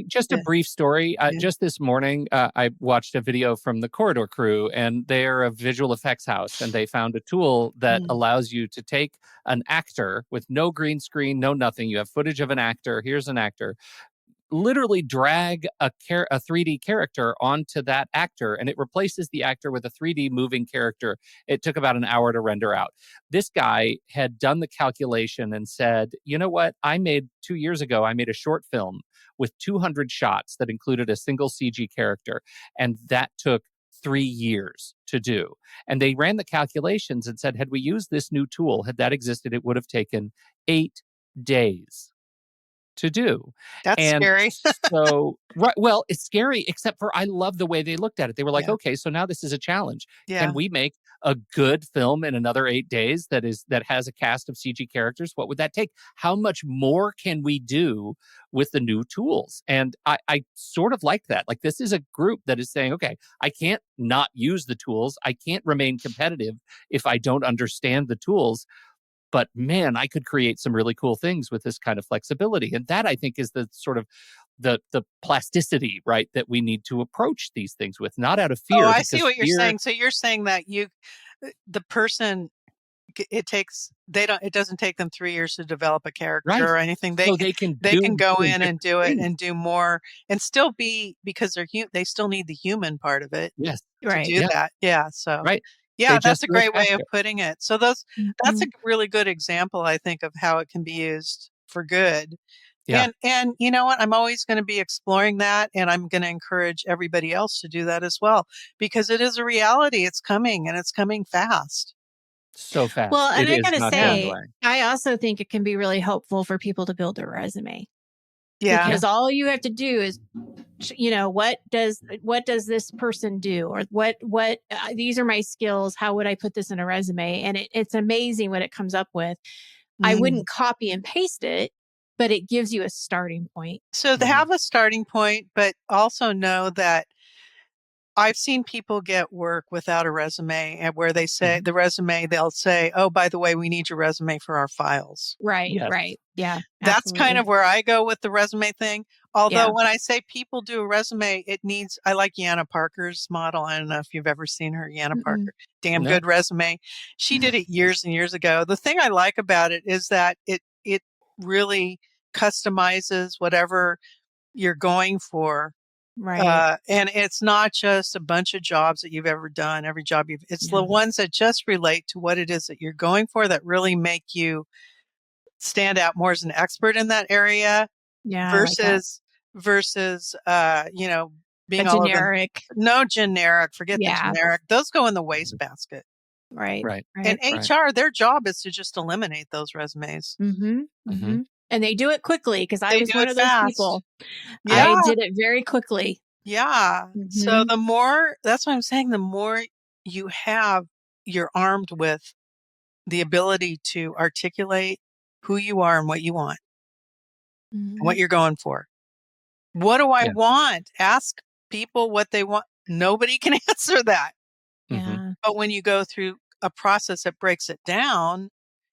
just a Yeah. brief story. Yeah. Just this morning, I watched a video from the Corridor Crew, and they're a visual effects house, and they found a tool that allows you to take an actor with no green screen, no nothing. You have footage of an actor. Here's an actor. Literally drag a 3D character onto that actor, and it replaces the actor with a 3D moving character. It took about an hour to render out. This guy had done the calculation and said, you know what? 2 years ago, I made a short film with 200 shots that included a single CG character, and that took 3 years to do. And they ran the calculations and said, had we used this new tool, had that existed, it would have taken 8 days to do. That's And scary. so, right, well, it's scary, except for I love the way they looked at it. They were like, Yeah. okay, so now this is a challenge. Yeah. Can we make a good film in another 8 days that has a cast of CG characters? What would that take? How much more can we do with the new tools? And I sort of like that. Like, this is a group that is saying, okay, I can't not use the tools. I can't remain competitive if I don't understand the tools. But man, I could create some really cool things with this kind of flexibility. And that, I think, is the sort of the plasticity, right, that we need to approach these things with, not out of fear. Oh, I because see what you're fear- saying. So you're saying that the person, it doesn't take them 3 years to develop a character Right. or anything. So They can go do in and do it things. and do more and still be, because they still need the human part of it Yes. to Right. do that. Yeah. So Right. yeah, They that's just a do it great way of faster. putting it. So that's a really good example, I think, of how it can be used for good. Yeah. And you know what? I'm always going to be exploring that, and I'm going to encourage everybody else to do that as well, because it is a reality. It's coming, and it's coming fast. So fast. Well, and It I is gotta not going say, away. I also think it can be really helpful for people to build a resume, Yeah. because all you have to do is, what does this person do, or what these are my skills. How would I put this in a resume? And it's amazing what it comes up with. I wouldn't copy and paste it, but it gives you a starting point. So they have a starting point, but also know that I've seen people get work without a resume, and where they say the resume, they'll say, oh, by the way, we need your resume for our files. Right. Yes. Right. Yeah. That's kind of where I go with the resume thing. Although Yeah. when I say people do a resume, I like Yana Parker's model. I don't know if you've ever seen her, Yana Parker. Damn No. good resume. She did it years and years ago. The thing I like about it is that it really customizes whatever you're going for. Right. And it's not just a bunch of jobs that you've ever done, it's the ones that just relate to what it is that you're going for, that really make you stand out more as an expert in that area. Yeah. Versus, being all generic. No generic, forget the generic. Those go in the wastebasket. Right. Right. And HR, their job is to just eliminate those resumes. And they do it quickly, because I was one of those people. Yeah. I did it very quickly. Yeah. So that's what I'm saying, the more you have, you're armed with the ability to articulate who you are and what you want, and what you're going for. What do I want? Ask people what they want. Nobody can answer that. Yeah. But when you go through a process that breaks it down,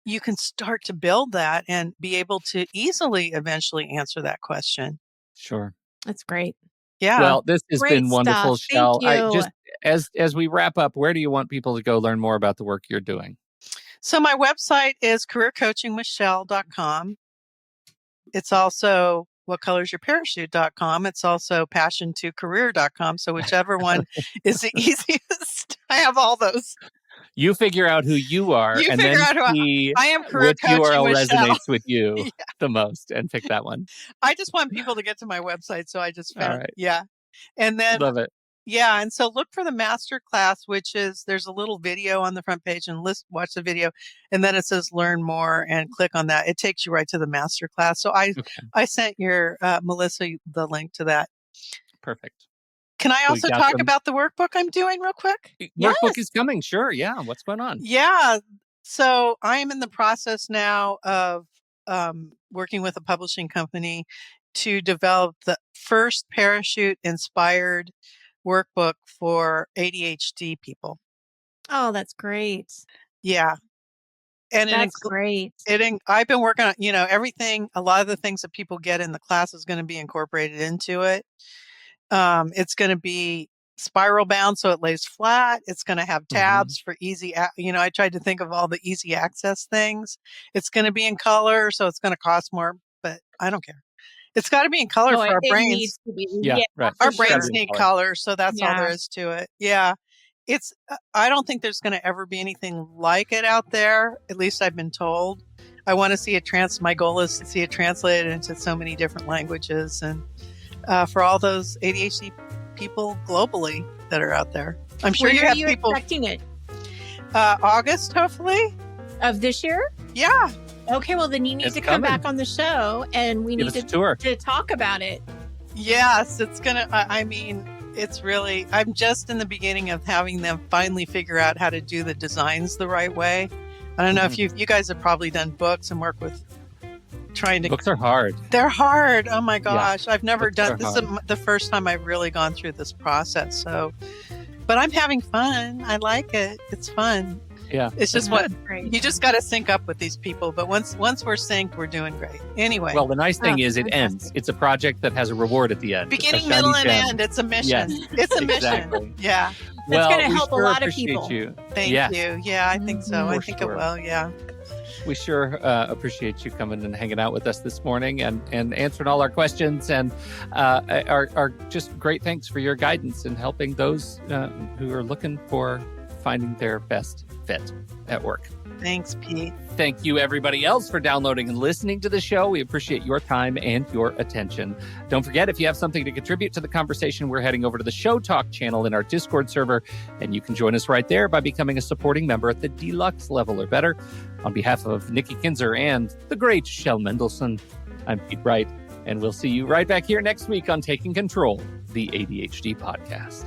you can start to build that and be able to easily eventually answer that question. Sure. That's great. Yeah. Well, this has Great been wonderful, stuff. Thank Shell. you. As we wrap up, where do you want people to go learn more about the work you're doing? So my website is careercoachingwithshell.com. It's also whatcolorsyourparachute.com. It's also passion2career.com. So whichever one is the easiest. I have all those. You figure out who you are, You and figure then out who see I am. Career which coaching URL with Shell. resonates with you the most, and pick that one. I just want people to get to my website, so I just found All right. yeah. And then Love it. Yeah, and so look for the master class, which is there's a little video on the front page, and watch the video, and then it says learn more, and click on that. It takes you right to the master class. So I sent your Melissa the link to that. Perfect. Can I also talk about the workbook I'm doing real quick? Workbook is coming. Sure. Yeah. What's going on? Yeah. So I am in the process now of working with a publishing company to develop the first parachute-inspired workbook for ADHD people. Oh, that's great. Yeah. And that's great. I've been working on, everything, a lot of the things that people get in the class is going to be incorporated into it. It's going to be spiral bound so it lays flat. It's going to have tabs for easy, I tried to think of all the easy access things. It's going to be in color, so it's going to cost more, but I don't care. It's got to be in color for our brains. Needs to be. Yeah, right. Our brains need color, so that's all there is to it. Yeah. I don't think there's going to ever be anything like it out there. At least I've been told. I want to see it my goal is to see it translated into so many different languages, and for all those ADHD people globally that are out there. I'm sure you have people expecting it. August, hopefully, of this year. Yeah. Okay, well then you need to come back on the show, and we need to talk about it. Yes, it's gonna. It's really. I'm just in the beginning of having them finally figure out how to do the designs the right way. I don't know if you guys have probably done books and work with trying to. Books are hard. They're hard. Oh my gosh, I've never done this. Is the first time I've really gone through this process. So, but I'm having fun. I like it. It's fun. Yeah, it's just you just got to sync up with these people. But once we're synced, we're doing great. Anyway. Well, the nice thing is it ends. It's a project that has a reward at the end. Beginning, middle, and end. It's a mission. Yes, it's a exactly. mission. Yeah. It's going to help a lot of people. Thank you. Yeah, I think so. I think it will. Yeah. We sure appreciate you coming and hanging out with us this morning and answering all our questions, and are just great thanks for your guidance in helping those who are looking for finding their best fit at work. Thanks, Pete. Thank you, everybody else, for downloading and listening to the show. We appreciate your time and your attention. Don't forget, if you have something to contribute to the conversation, we're heading over to the Show Talk channel in our Discord server, and you can join us right there by becoming a supporting member at the deluxe level or better. On behalf of Nikki Kinzer and the great Shel Mendelson, I'm Pete Wright, and we'll see you right back here next week on Taking Control, the ADHD podcast.